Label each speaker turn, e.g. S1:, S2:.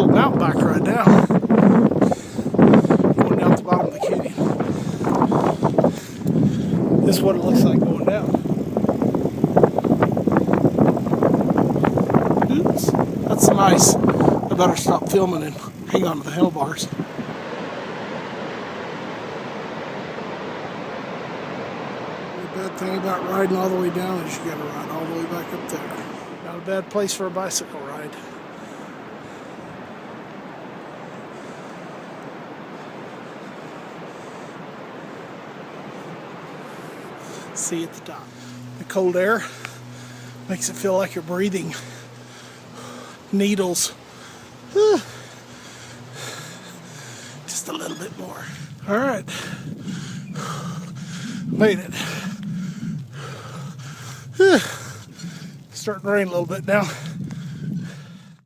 S1: little mountain bike ride now. Going down to the bottom of the canyon. This is what it looks like going down. Oops, that's some ice. I better stop filming and hang on to the handlebars. The bad thing about riding all the way down is you gotta ride all the way back up there. Not a bad place for a bicycle ride. See at the top. The cold air makes it feel like you're breathing needles. Just a little bit more. All right. Made it. Starting to rain a little bit now.